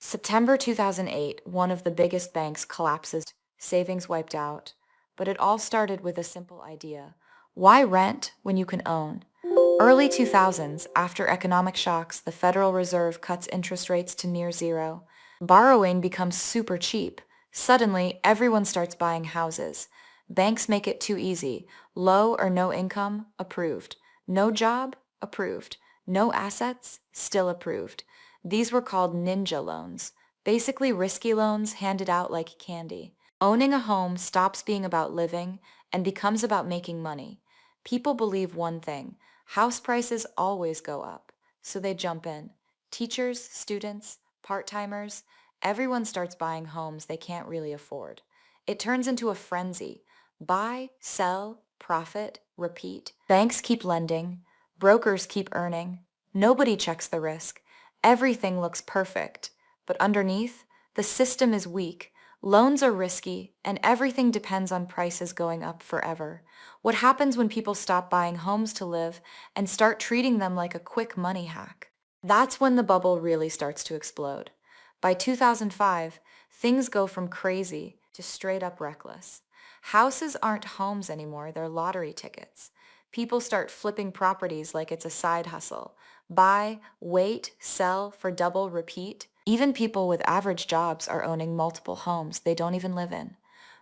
September 2008, one of the biggest banks collapses, savings wiped out. But it all started with a simple idea. Why rent when you can own? Early 2000s, after economic shocks, the Federal Reserve cuts interest rates to near zero. Borrowing becomes super cheap. Suddenly, everyone starts buying houses. Banks make it too easy. Low or no income? Approved. No job? Approved. No assets? Still approved. These were called ninja loans, basically risky loans handed out like candy. Owning a home stops being about living and becomes about making money. People believe one thing: house prices always go up, so they jump in. Teachers, students, part-timers, everyone starts buying homes they can't really afford. It turns into a frenzy. Buy, sell, profit, repeat. Banks keep lending. Brokers keep earning. Nobody checks the risk. Everything looks perfect. But underneath, the system is weak. Loans are risky, and everything depends on prices going up forever. What happens when people stop buying homes to live and start treating them like a quick money hack? That's when the bubble really starts to explode. By 2005, things go from crazy to straight up reckless. Houses aren't homes anymore, they're lottery tickets. People start flipping properties like it's a side hustle. Buy, wait, sell for double repeat. Even people with average jobs are owning multiple homes they don't even live in.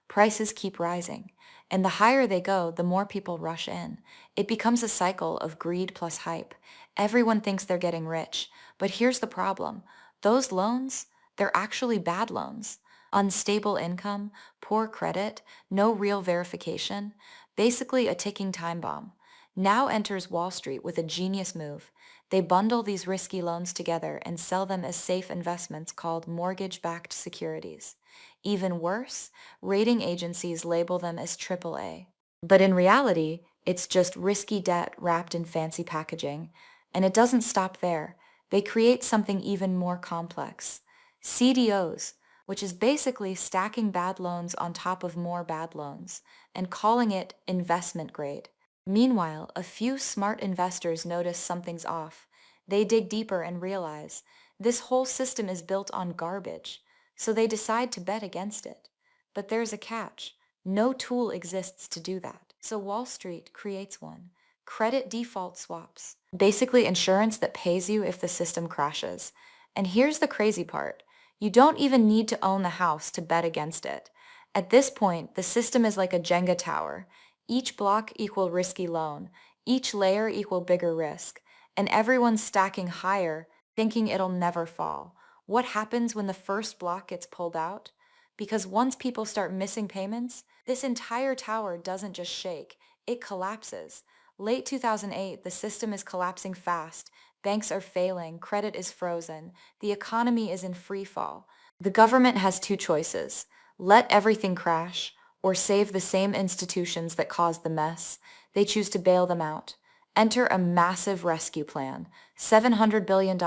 Prices keep rising, and the higher they go, the more people rush in. It becomes a cycle of greed plus hype. Everyone thinks they're getting rich, but here's the problem. Those loans, they're actually bad loans. Unstable income, poor credit, no real verification, basically a ticking time bomb. Now enters Wall Street with a genius move. They bundle these risky loans together and sell them as safe investments called mortgage-backed securities. Even worse, rating agencies label them as AAA. But in reality, it's just risky debt wrapped in fancy packaging. And it doesn't stop there. They create something even more complex. CDOs, which is basically stacking bad loans on top of more bad loans and calling it investment grade. Meanwhile, a few smart investors notice something's off. They dig deeper and realize this whole system is built on garbage, so they decide to bet against it. But there's a catch. No tool exists to do that. So Wall Street creates one. Credit default swaps. Basically insurance that pays you if the system crashes. And here's the crazy part. You don't even need to own the house to bet against it. At this point, the system is like a Jenga tower. Each block equal risky loan, each layer equal bigger risk, and everyone's stacking higher, thinking it'll never fall. What happens when the first block gets pulled out? Because once people start missing payments, this entire tower doesn't just shake, it collapses. Late 2008, the system is collapsing fast. Banks are failing, credit is frozen, the economy is in free fall. The government has two choices: let everything crash, or save the same institutions that caused the mess. They choose to bail them out. Enter a massive rescue plan, $700 billion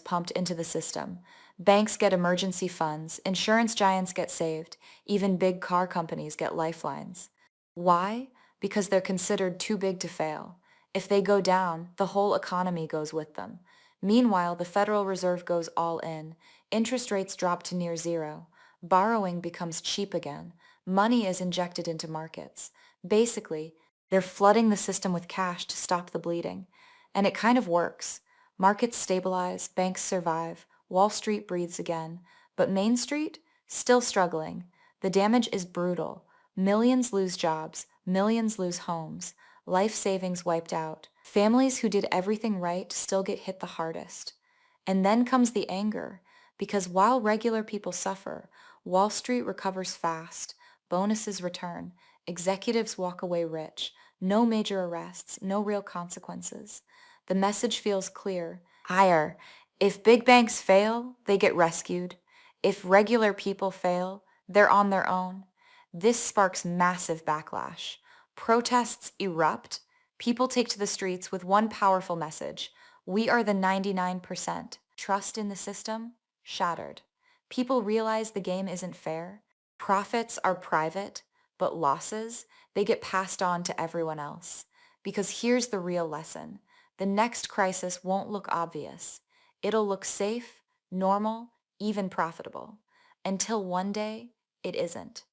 pumped into the system. Banks get emergency funds, insurance giants get saved, even big car companies get lifelines. Why? Because they're considered too big to fail. If they go down, the whole economy goes with them. Meanwhile, the Federal Reserve goes all in. Interest rates drop to near zero. Borrowing becomes cheap again. Money is injected into markets. Basically, they're flooding the system with cash to stop the bleeding. And it kind of works. Markets stabilize, banks survive, Wall Street breathes again. But Main Street? Still struggling. The damage is brutal. Millions lose jobs, millions lose homes, life savings wiped out. Families who did everything right still get hit the hardest. And then comes the anger, because while regular people suffer, Wall Street recovers fast, bonuses return, executives walk away rich, no major arrests, no real consequences. The message feels clear. Higher. If big banks fail, they get rescued. If regular people fail, they're on their own. This sparks massive backlash. Protests erupt. People take to the streets with one powerful message: we are the 99%. Trust in the system? Shattered. People realize the game isn't fair. Profits are private, but losses, they get passed on to everyone else. Because here's the real lesson. The next crisis won't look obvious. It'll look safe, normal, even profitable, until one day it isn't.